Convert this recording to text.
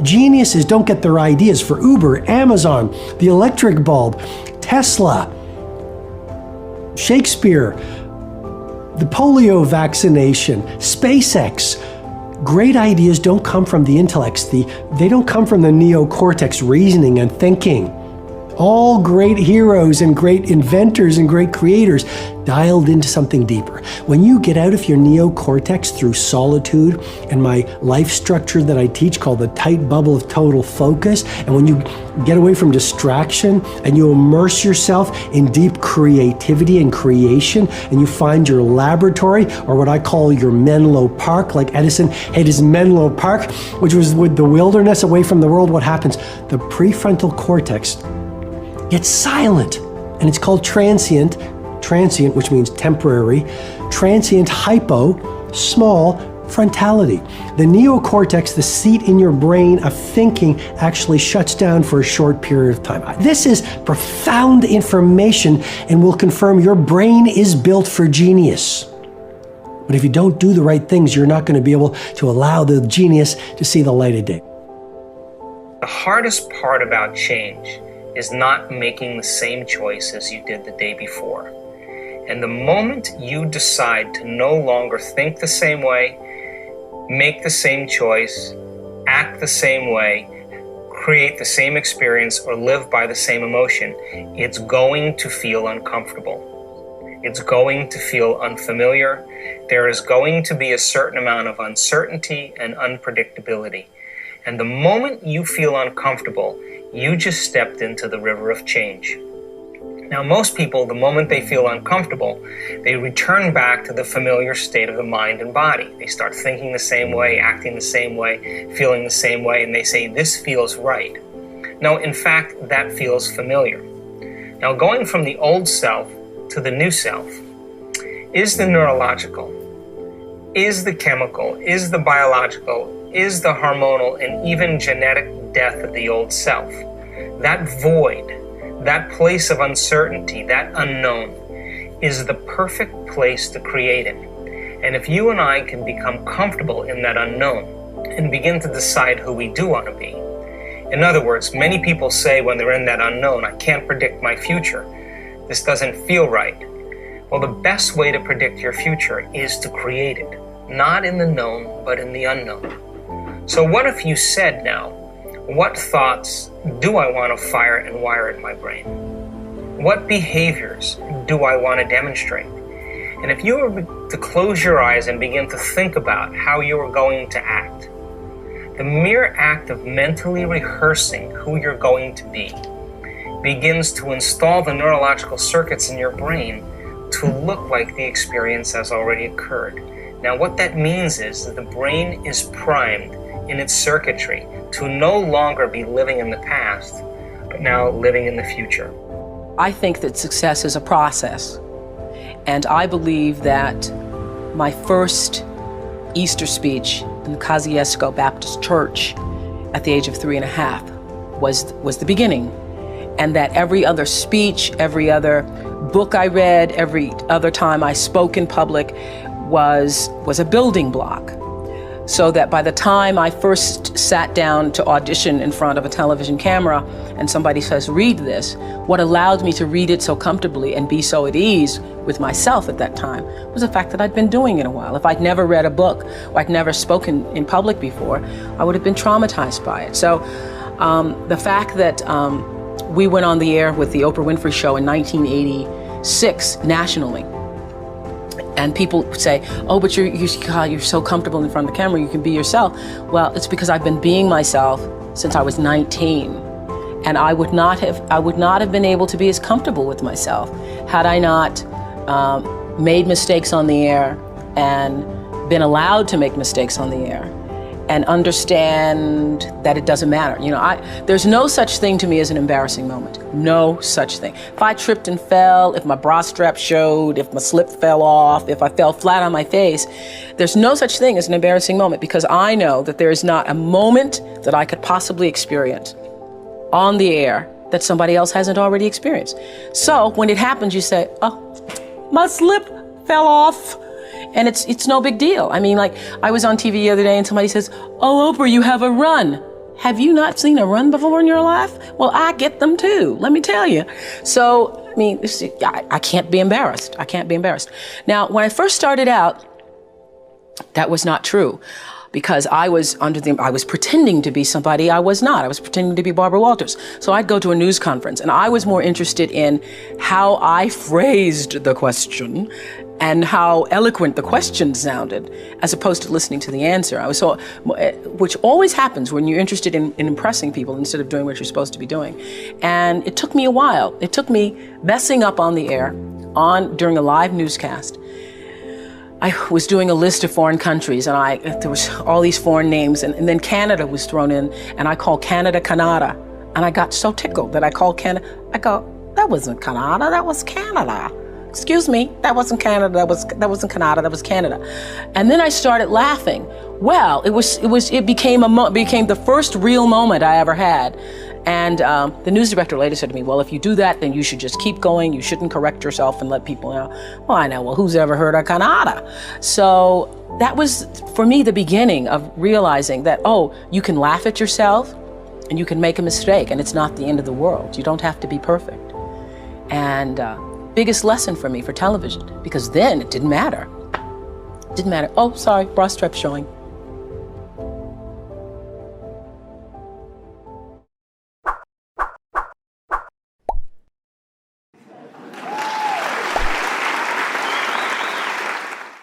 Geniuses don't get their ideas for Uber, Amazon, the electric bulb, Tesla, Shakespeare, the polio vaccination, SpaceX. Great ideas don't come from the intellects. They don't come from the neocortex reasoning and thinking. All great heroes and great inventors and great creators dialed into something deeper. When you get out of your neocortex through solitude and my life structure that I teach called the tight bubble of total focus, and when you get away from distraction and you immerse yourself in deep creativity and creation, and you find your laboratory, or what I call your Menlo Park, like Edison had his Menlo Park, which was with the wilderness away from the world, what happens? The prefrontal cortex gets silent, and it's called transient, which means temporary, transient hypo, small frontality. The neocortex, the seat in your brain of thinking, actually shuts down for a short period of time. This is profound information and will confirm your brain is built for genius. But if you don't do the right things, you're not going to be able to allow the genius to see the light of day. The hardest part about change is not making the same choice as you did the day before. And the moment you decide to no longer think the same way, make the same choice, act the same way, create the same experience, or live by the same emotion, it's going to feel uncomfortable. It's going to feel unfamiliar. There is going to be a certain amount of uncertainty and unpredictability. And the moment you feel uncomfortable, you just stepped into the river of change. Now, most people, the moment they feel uncomfortable, they return back to the familiar state of the mind and body. They start thinking the same way, acting the same way, feeling the same way, and they say, this feels right. No, in fact, that feels familiar. Now, going from the old self to the new self is the neurological, is the chemical, is the biological, is the hormonal, and even genetic death of the old self. That void, that place of uncertainty, that unknown, is the perfect place to create it. And if you and I can become comfortable in that unknown and begin to decide who we do want to be. In other words, many people say when they're in that unknown, I can't predict my future. This doesn't feel right. Well, the best way to predict your future is to create it, not in the known, but in the unknown. So what if you said now, what thoughts do I want to fire and wire in my brain? What behaviors do I want to demonstrate? And if you were to close your eyes and begin to think about how you are going to act, the mere act of mentally rehearsing who you're going to be begins to install the neurological circuits in your brain to look like the experience has already occurred. Now, what that means is that the brain is primed in its circuitry to no longer be living in the past, but now living in the future. I think that success is a process. And I believe that my first Easter speech in the Kosciuszko Baptist Church at the age of 3.5 was the beginning. And that every other speech, every other book I read, every other time I spoke in public was a building block. So that by the time I first sat down to audition in front of a television camera and somebody says, read this, what allowed me to read it so comfortably and be so at ease with myself at that time was the fact that I'd been doing it a while. If I'd never read a book or I'd never spoken in public before, I would have been traumatized by it. So the fact that we went on the air with the Oprah Winfrey Show in 1986 nationally, and people say, oh, but you're so comfortable in front of the camera, you can be yourself. Well, it's because I've been being myself since I was 19. And I would not have been able to be as comfortable with myself had I not made mistakes on the air and been allowed to make mistakes on the air and understand that it doesn't matter. You know, there's no such thing to me as an embarrassing moment. No such thing. If I tripped and fell, if my bra strap showed, if my slip fell off, if I fell flat on my face, there's no such thing as an embarrassing moment because I know that there is not a moment that I could possibly experience on the air that somebody else hasn't already experienced. So when it happens, you say, oh, my slip fell off. And it's no big deal. I mean, like, I was on TV the other day and somebody says, oh, Oprah, you have a run. Have you not seen a run before in your life? Well, I get them too, let me tell you. So, I mean, I can't be embarrassed. I can't be embarrassed. Now, when I first started out, that was not true, because I was pretending to be somebody I was not. I was pretending to be Barbara Walters. So I'd go to a news conference, and I was more interested in how I phrased the question and how eloquent the question sounded, as opposed to listening to the answer. Which always happens when you're interested in impressing people instead of doing what you're supposed to be doing. And it took me a while. It took me messing up on the air during a live newscast. I was doing a list of foreign countries, and there was all these foreign names, and then Canada was thrown in, and I called Canada, Canada. And I got so tickled that I called Canada. I go, that wasn't Canada, that was Canada. Excuse me, that wasn't Canada, that wasn't Canada, that was Canada. And then I started laughing. Well, it became the first real moment I ever had. And the news director later said to me, well, if you do that, then you should just keep going. You shouldn't correct yourself and let people know. Well, I know, well, who's ever heard of Canada? So that was, for me, the beginning of realizing that, oh, you can laugh at yourself and you can make a mistake, and it's not the end of the world. You don't have to be perfect. And biggest lesson for me for television, because then it didn't matter. It didn't matter. Oh, sorry, bra strap showing.